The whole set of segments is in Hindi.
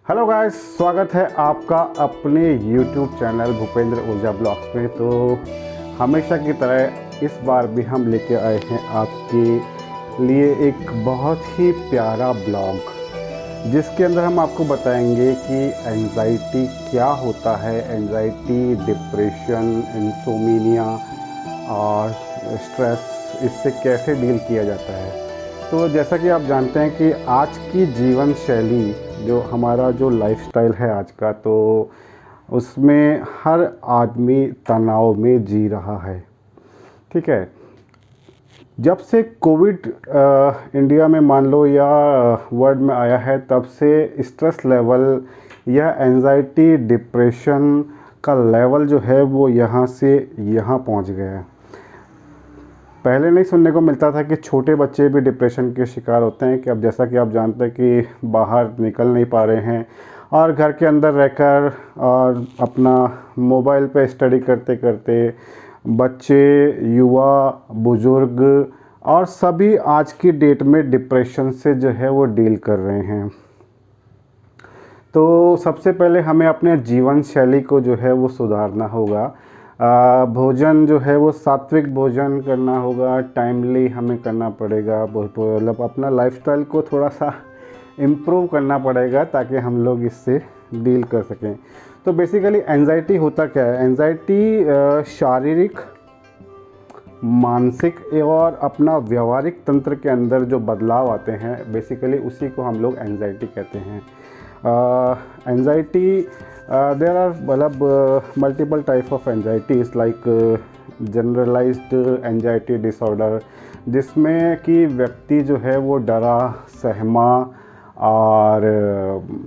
हेलो गाइस, स्वागत है आपका अपने YouTube चैनल भूपेंद्र ऊर्जा ब्लॉग्स में। तो हमेशा की तरह इस बार भी हम लेके आए हैं आपके लिए एक बहुत ही प्यारा ब्लॉग, जिसके अंदर हम आपको बताएंगे कि एंजाइटी क्या होता है। एंजाइटी, डिप्रेशन, इंसोमिनिया और स्ट्रेस, इससे कैसे डील किया जाता है। तो जैसा कि आप जानते हैं कि आज की जीवन शैली, जो हमारा जो लाइफस्टाइल है आज का, तो उसमें हर आदमी तनाव में जी रहा है। ठीक है। जब से कोविड इंडिया में मान लो या वर्ल्ड में आया है, तब से स्ट्रेस लेवल या एंजाइटी, डिप्रेशन का लेवल जो है वो यहाँ से यहाँ पहुँच गया है। पहले नहीं सुनने को मिलता था कि छोटे बच्चे भी डिप्रेशन के शिकार होते हैं, कि अब जैसा कि आप जानते हैं कि बाहर निकल नहीं पा रहे हैं और घर के अंदर रहकर और अपना मोबाइल पे स्टडी करते करते बच्चे, युवा, बुज़ुर्ग और सभी आज की डेट में डिप्रेशन से जो है वो डील कर रहे हैं। तो सबसे पहले हमें अपने जीवन शैली को जो है वो सुधारना होगा। भोजन जो है वो सात्विक भोजन करना होगा, टाइमली हमें करना पड़ेगा। मतलब अपना लाइफस्टाइल को थोड़ा सा इम्प्रूव करना पड़ेगा ताकि हम लोग इससे डील कर सकें। तो बेसिकली एंजाइटी होता क्या है? एंजाइटी शारीरिक, मानसिक और अपना व्यवहारिक तंत्र के अंदर जो बदलाव आते हैं, बेसिकली उसी को हम लोग एंजाइटी कहते हैं। एंजाइटी, देर आर मतलब multiple type of anxieties, like generalised anxiety disorder, जिसमें कि व्यक्ति जो है वो डरा, सहमा और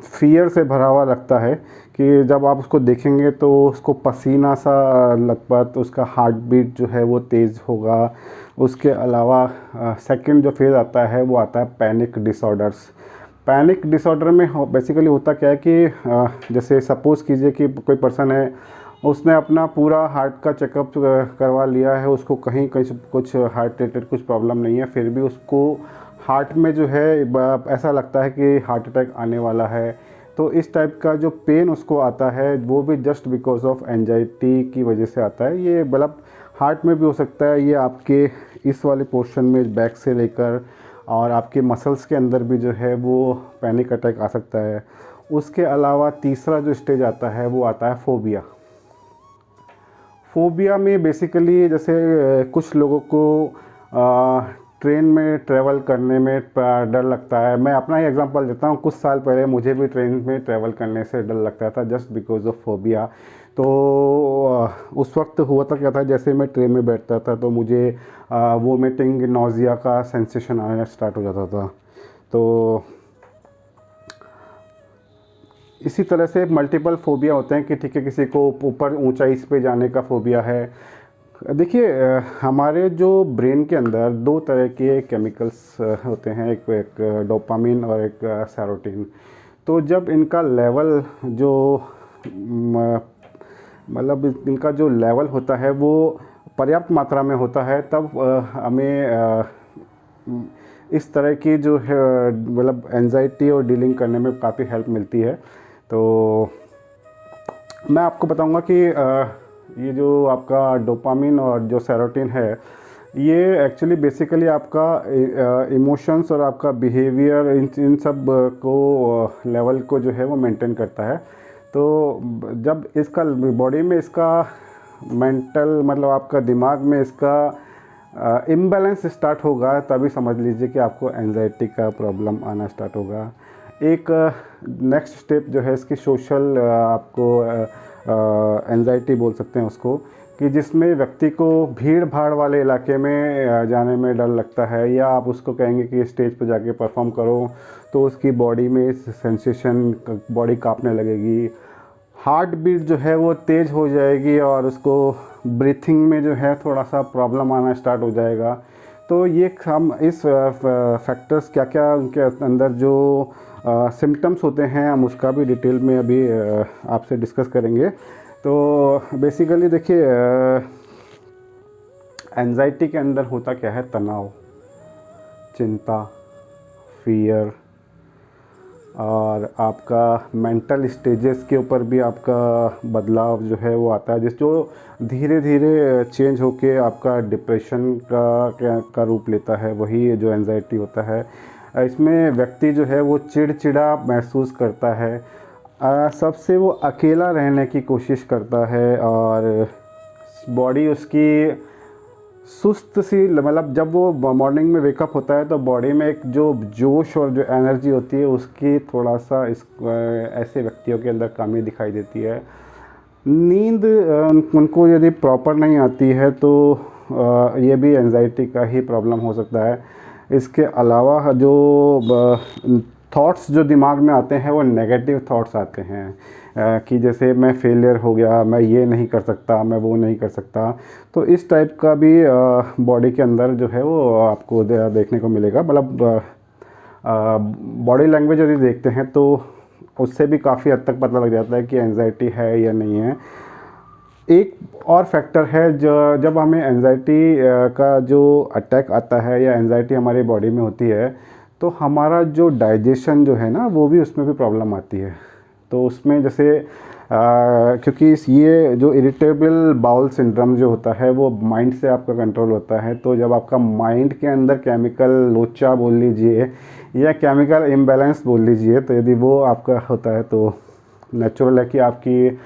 फियर से भरा हुआ लगता है कि जब आप उसको देखेंगे तो उसको पसीना सा लगभग, उसका हार्ट बीट जो है वो तेज़ होगा। उसके अलावा सेकंड जो फेज़ आता है वो आता है पैनिक डिसऑर्डर्स। पैनिक डिसऑर्डर में बेसिकली होता क्या है कि जैसे सपोज़ कीजिए कि कोई पर्सन है, उसने अपना पूरा हार्ट का चेकअप करवा लिया है, उसको कहीं कहीं कुछ हार्ट रिलेटेड कुछ प्रॉब्लम नहीं है, फिर भी उसको हार्ट में जो है ऐसा लगता है कि हार्ट अटैक आने वाला है। तो इस टाइप का जो पेन उसको आता है वो भी जस्ट बिकॉज ऑफ एंजाइटी की वजह से आता है। ये मतलब हार्ट में भी हो सकता है, ये आपके इस वाले पोर्शन में बैक से लेकर और आपके मसल्स के अंदर भी जो है वो पैनिक अटैक आ सकता है। उसके अलावा तीसरा जो स्टेज आता है वो आता है फोबिया। फोबिया में बेसिकली जैसे कुछ लोगों को ट्रेन में ट्रैवल करने में डर लगता है। मैं अपना ही एग्जांपल देता हूँ, कुछ साल पहले मुझे भी ट्रेन में ट्रैवल करने से डर लगता था, जस्ट बिकॉज ऑफ फोबिया। तो उस वक्त हुआ था क्या था, जैसे मैं ट्रेन में बैठता था तो मुझे वोमिटिंग, नोज़िया का सेंसेशन आना स्टार्ट हो जाता था। तो इसी तरह से मल्टीपल फोबिया होते हैं कि ठीक है, किसी को ऊपर ऊंचाई पे जाने का फोबिया है। देखिए, हमारे जो ब्रेन के अंदर दो तरह के केमिकल्स होते हैं, एक डोपामिन और एक सेरोटीन। तो जब इनका लेवल जो मतलब इनका जो लेवल होता है वो पर्याप्त मात्रा में होता है, तब हमें इस तरह की जो है मतलब एंजाइटी और डीलिंग करने में काफ़ी हेल्प मिलती है। तो मैं आपको बताऊंगा कि ये जो आपका डोपामिन और जो सेरोटीन है, ये एक्चुअली बेसिकली आपका इमोशंस और आपका बिहेवियर, इन सब को लेवल को जो है वो मेंटेन करता है। तो जब इसका बॉडी में इसका मेंटल, मतलब आपका दिमाग में इसका इम्बैलेंस स्टार्ट होगा, तभी समझ लीजिए कि आपको एंजाइटी का प्रॉब्लम आना स्टार्ट होगा। एक नेक्स्ट स्टेप जो है इसकी सोशल, आपको एंजाइटी बोल सकते हैं उसको, कि जिसमें व्यक्ति को भीड़ भाड़ वाले इलाके में जाने में डर लगता है, या आप उसको कहेंगे कि स्टेज पर जाके परफॉर्म करो तो उसकी बॉडी में सेंसेशन, बॉडी कांपने लगेगी, हार्ट बीट जो है वो तेज़ हो जाएगी और उसको ब्रीथिंग में जो है थोड़ा सा प्रॉब्लम आना स्टार्ट हो जाएगा। तो ये हम इस फैक्टर्स क्या क्या उनके अंदर जो सिम्टम्स होते हैं, हम उसका भी डिटेल में अभी आपसे डिस्कस करेंगे। तो बेसिकली देखिए, एंजाइटी के अंदर होता क्या है? तनाव, चिंता, फियर, और आपका मेंटल स्टेजेस के ऊपर भी आपका बदलाव जो है वो आता है, जिस जो धीरे धीरे चेंज होके आपका डिप्रेशन का रूप लेता है, वही जो एंजाइटी होता है। इसमें व्यक्ति जो है वो चिड़चिड़ा महसूस करता है, सबसे वो अकेला रहने की कोशिश करता है, और बॉडी उसकी सुस्त सी, मतलब जब वो मॉर्निंग में वेकअप होता है तो बॉडी में एक जो जोश और जो एनर्जी होती है उसकी थोड़ा सा ऐसे व्यक्तियों के अंदर कमी दिखाई देती है। नींद उनको यदि प्रॉपर नहीं आती है तो ये भी एंजाइटी का ही प्रॉब्लम हो सकता है। इसके अलावा जो थॉट्स जो दिमाग में आते हैं वो नेगेटिव थॉट्स आते हैं, कि जैसे मैं फेलियर हो गया, मैं ये नहीं कर सकता, मैं वो नहीं कर सकता। तो इस टाइप का भी बॉडी के अंदर जो है वो आपको देखने को मिलेगा। मतलब बॉडी लैंग्वेज यदि देखते हैं तो उससे भी काफ़ी हद तक पता लग जाता है कि एंजाइटी है या नहीं है। एक और फैक्टर है, जो जब हमें एंजाइटी का जो अटैक आता है या एंजाइटी हमारी बॉडी में होती है तो हमारा जो डाइजेशन जो है ना वो भी उसमें भी प्रॉब्लम आती है। तो उसमें जैसे क्योंकि ये जो इरिटेबल बाउल सिंड्रोम जो होता है वो माइंड से आपका कंट्रोल होता है। तो जब आपका माइंड के अंदर केमिकल लोचा बोल लीजिए या केमिकल इम्बैलेंस बोल लीजिए, तो यदि वो आपका होता है तो नेचुरल है कि आपकी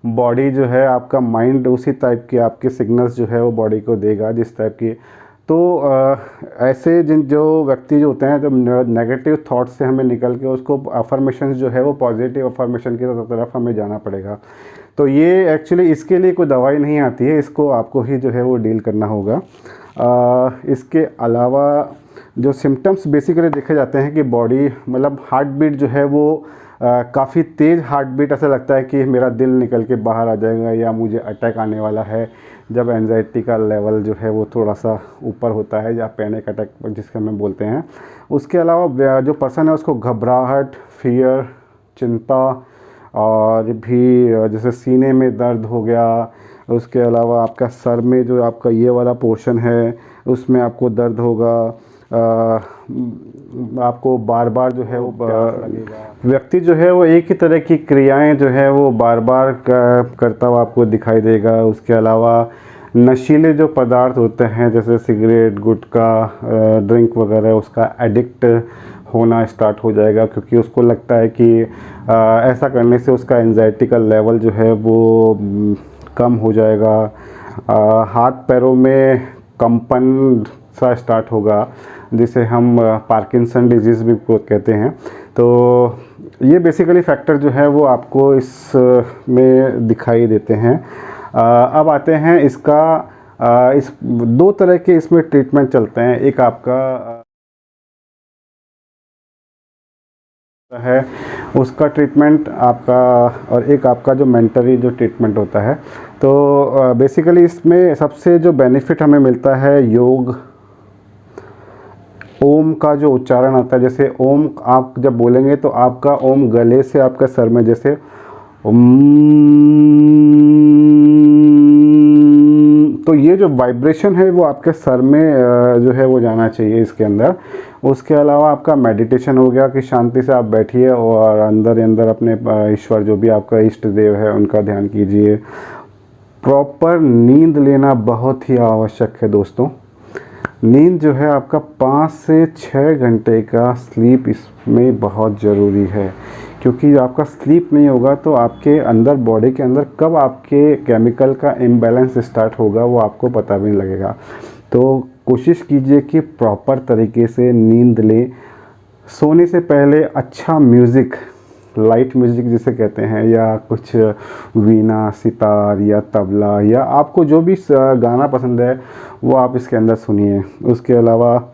बॉडी जो है, आपका माइंड उसी टाइप के आपके सिग्नल्स जो है वो बॉडी को देगा जिस टाइप की। तो ऐसे जो व्यक्ति जो होते हैं, जब नेगेटिव थॉट से हमें निकल के उसको अफर्मेशंस जो है वो पॉजिटिव अफर्मेशन की तरफ हमें जाना पड़ेगा। तो ये एक्चुअली इसके लिए कोई दवाई नहीं आती है, इसको आपको ही जो है वो डील करना होगा। इसके अलावा जो सिम्टम्स बेसिकली देखे जाते हैं कि बॉडी, मतलब हार्ट बीट जो है वो काफ़ी तेज़ हार्ट बीट, ऐसा लगता है कि मेरा दिल निकल के बाहर आ जाएगा या मुझे अटैक आने वाला है, जब एंजाइटी का लेवल जो है वो थोड़ा सा ऊपर होता है, या पैनिक अटैक जिसके हम बोलते हैं। उसके अलावा जो पर्सन है उसको घबराहट, फियर, चिंता, और भी जैसे सीने में दर्द हो गया। उसके अलावा आपका सर में जो आपका ये वाला पोर्शन है उसमें आपको दर्द होगा, आपको बार बार जो है वो व्यक्ति जो है वो एक ही तरह की क्रियाएं जो है वो बार बार करता हुआ आपको दिखाई देगा। उसके अलावा नशीले जो पदार्थ होते हैं जैसे सिगरेट, गुटखा, ड्रिंक वगैरह, उसका एडिक्ट होना स्टार्ट हो जाएगा, क्योंकि उसको लगता है कि ऐसा करने से उसका एंजाइटी का लेवल जो है वो कम हो जाएगा। हाथ पैरों में कंपन सा स्टार्ट होगा, जिसे हम पार्किंसन डिजीज़ भी कहते हैं। तो ये बेसिकली फैक्टर जो है वो आपको इसमें दिखाई देते हैं। अब आते हैं इसका इस दो तरह के इसमें ट्रीटमेंट चलते हैं। एक आपका है उसका ट्रीटमेंट आपका, और एक आपका जो मेंटली जो ट्रीटमेंट होता है। तो बेसिकली इसमें सबसे जो बेनिफिट हमें मिलता है योग, ओम का जो उच्चारण आता है। जैसे ओम आप जब बोलेंगे तो आपका ओम गले से आपका सर में जैसे तो ये जो वाइब्रेशन है वो आपके सर में जो है वो जाना चाहिए इसके अंदर। उसके अलावा आपका मेडिटेशन हो गया कि शांति से आप बैठिए और अंदर अंदर अपने ईश्वर जो भी आपका इष्ट देव है उनका ध्यान कीजिए। प्रॉपर नींद लेना बहुत ही आवश्यक है दोस्तों। नींद जो है आपका 5 से 6 घंटे का स्लीप इसमें बहुत ज़रूरी है, क्योंकि आपका स्लीप नहीं होगा तो आपके अंदर बॉडी के अंदर कब आपके केमिकल का इम्बैलेंस स्टार्ट होगा वो आपको पता भी नहीं लगेगा। तो कोशिश कीजिए कि प्रॉपर तरीके से नींद लें। सोने से पहले अच्छा म्यूज़िक, लाइट म्यूज़िक जिसे कहते हैं, या कुछ वीणा, सितार या तबला, या आपको जो भी गाना पसंद है वो आप इसके अंदर सुनिए। उसके अलावा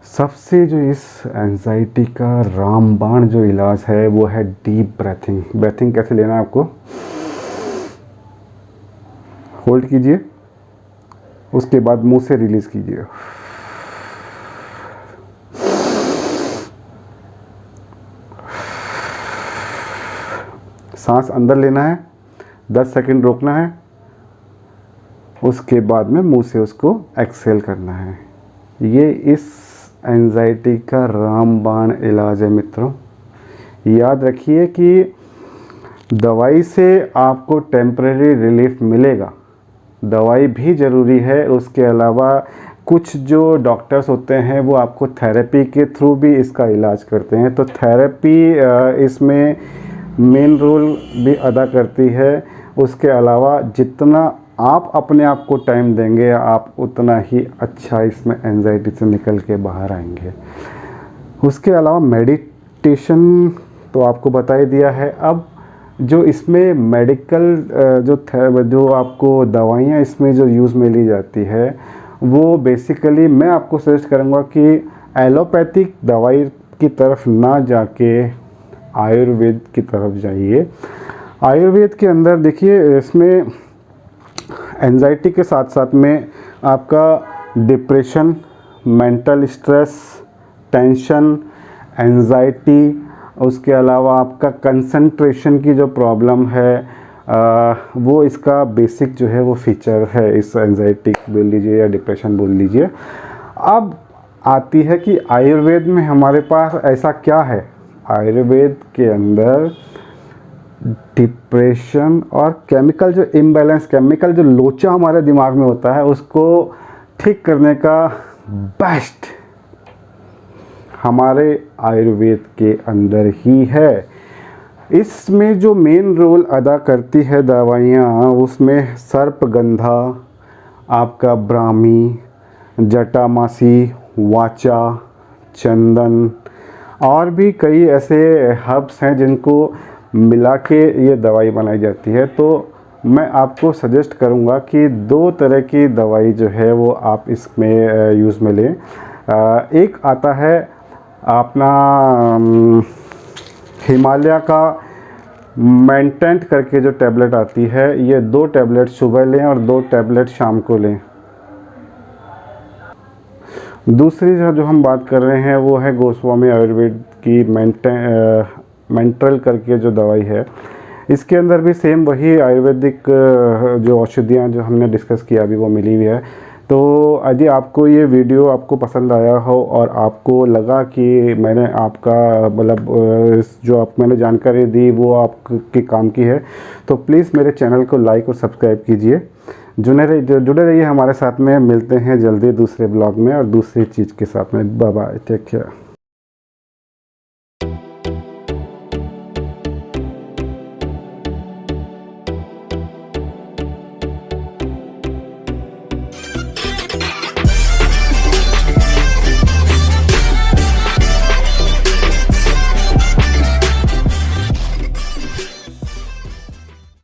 सबसे जो इस एंजाइटी का रामबाण जो इलाज है वो है डीप ब्रीथिंग। ब्रीथिंग कैसे लेना है आपको, होल्ड कीजिए, उसके बाद मुंह से रिलीज़ कीजिए। सांस अंदर लेना है, 10 सेकंड रोकना है, उसके बाद में मुंह से उसको एक्सहेल करना है। ये इस एंजाइटी का रामबाण इलाज है मित्रों। याद रखिए कि दवाई से आपको टेम्परेरी रिलीफ मिलेगा, दवाई भी ज़रूरी है। उसके अलावा कुछ जो डॉक्टर्स होते हैं वो आपको थेरेपी के थ्रू भी इसका इलाज करते हैं, तो थेरेपी इसमें मेन रोल भी अदा करती है। उसके अलावा जितना आप अपने आप को टाइम देंगे, आप उतना ही अच्छा इसमें एंजाइटी से निकल के बाहर आएंगे। उसके अलावा मेडिटेशन तो आपको बता ही दिया है। अब जो इसमें मेडिकल जो आपको दवाइयाँ इसमें जो यूज़ में ली जाती है, वो बेसिकली मैं आपको सजेस्ट करूँगा कि एलोपैथिक दवाई की तरफ ना जाके आयुर्वेद की तरफ जाइए। आयुर्वेद के अंदर देखिए, इसमें एंजाइटी के साथ साथ में आपका depression, mental stress, tension, anxiety, उसके अलावा आपका कंसंट्रेशन की जो प्रॉब्लम है, वो इसका बेसिक जो है वो फीचर है, इस एंजाइटी बोल लीजिए या डिप्रेशन बोल लीजिए। अब आती है कि आयुर्वेद में हमारे पास ऐसा क्या है। आयुर्वेद के अंदर डिप्रेशन और केमिकल जो इम्बैलेंस, केमिकल जो लोचा हमारे दिमाग में होता है, उसको ठीक करने का बेस्ट हमारे आयुर्वेद के अंदर ही है। इसमें जो मेन रोल अदा करती है दवाइयाँ, उसमें सर्पगंधा, आपका ब्राह्मी, जटामासी, वाचा, चंदन और भी कई ऐसे हर्ब्स हैं जिनको मिला के ये दवाई बनाई जाती है। तो मैं आपको सजेस्ट करूँगा कि 2 तरह की दवाई जो है वो आप इसमें यूज़ में लें। एक आता है अपना हिमालय का मेंटेंट करके जो टैबलेट आती है, ये 2 टैबलेट सुबह लें और 2 टैबलेट शाम को लें। दूसरी जो हम बात कर रहे हैं वो है गोस्वामी आयुर्वेद की मेंट्रल करके जो दवाई है। इसके अंदर भी सेम वही आयुर्वेदिक जो औषधियाँ जो हमने डिस्कस किया अभी वो मिली हुई है। तो यदि आपको ये वीडियो आपको पसंद आया हो और आपको लगा कि मैंने आपका मतलब जो मैंने जानकारी दी वो आपके काम की है, तो प्लीज़ मेरे चैनल को लाइक और सब्सक्राइब कीजिए। जुड़े रहिए हमारे साथ में। मिलते हैं जल्दी दूसरे ब्लॉग में और दूसरी चीज़ के साथ में। Bye bye, take care.